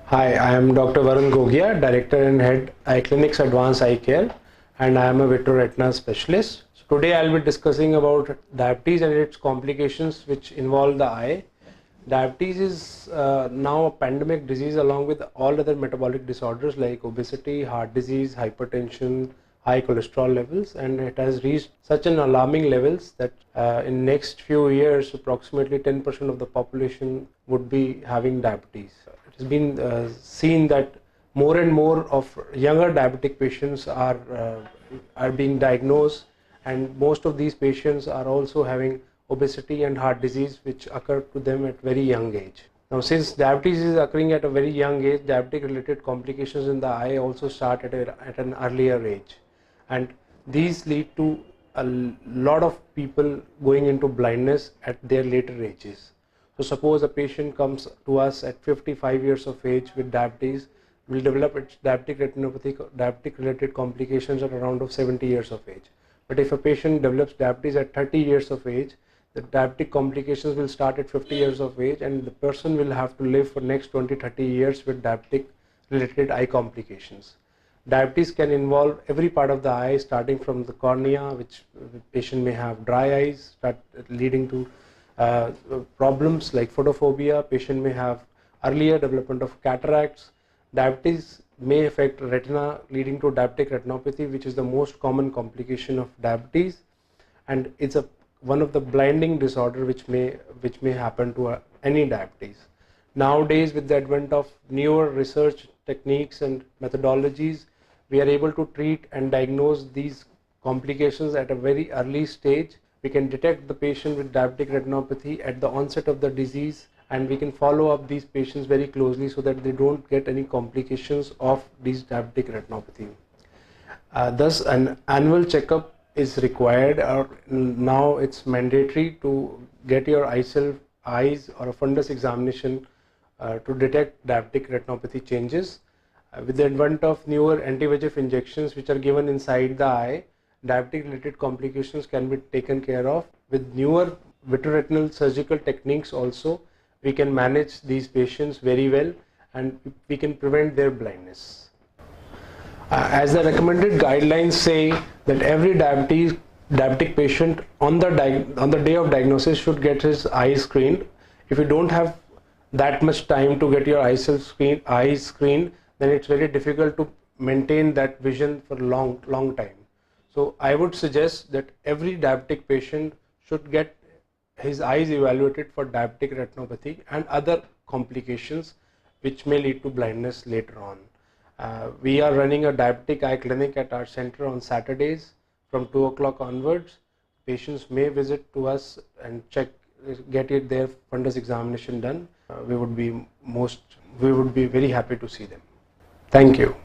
Hi, I am Dr. Varun, Director and Head IClinix Advanced Eye Care, and I am a vitreoretinal specialist. So today I will be discussing about diabetes and its complications which involve the eye. Diabetes is now a pandemic disease along with all other metabolic disorders like obesity, heart disease, hypertension, high cholesterol levels, and it has reached such an alarming levels that in next few years approximately 10% of the population would be having diabetes. It has been seen that more and more of younger diabetic patients are being diagnosed, and most of these patients are also having obesity and heart disease which occur to them at very young age. Now, since diabetes is occurring at a very young age, diabetic related complications in the eye also start at an earlier age, and these lead to a lot of people going into blindness at their later ages. So suppose a patient comes to us at 55 years of age with diabetes, will develop its diabetic retinopathy, diabetic related complications at around of 70 years of age. But if a patient develops diabetes at 30 years of age, the diabetic complications will start at 50 years of age, and the person will have to live for next 20-30 years with diabetic related eye complications. Diabetes can involve every part of the eye, starting from the cornea, which the patient may have dry eyes, leading to problems like photophobia. Patient may have earlier development of cataracts. Diabetes may affect retina, leading to diabetic retinopathy, which is the most common complication of diabetes, and it's one of the blinding disorder which may happen to any diabetes. Nowadays, with the advent of newer research techniques and methodologies, we are able to treat and diagnose these complications at a very early stage. We can detect the patient with diabetic retinopathy at the onset of the disease, and we can follow up these patients very closely so that they don't get any complications of these diabetic retinopathy. Thus, an annual checkup is required, or now it's mandatory to get your eyes or a fundus examination to detect diabetic retinopathy changes. With the advent of newer anti-VEGF injections which are given inside the eye, diabetic related complications can be taken care of. With newer vitreoretinal surgical techniques also, we can manage these patients very well and we can prevent their blindness. As the recommended guidelines say that every diabetic patient on the day of diagnosis should get his eyes screened. If you don't have that much time to get your eyes screened, then it's very difficult to maintain that vision for long time. So I would suggest that every diabetic patient should get his eyes evaluated for diabetic retinopathy and other complications which may lead to blindness later on. We are running a diabetic eye clinic at our center on Saturdays from 2 o'clock onwards. Patients may visit to us and get their fundus examination done. We would be very happy to see them. Thank you.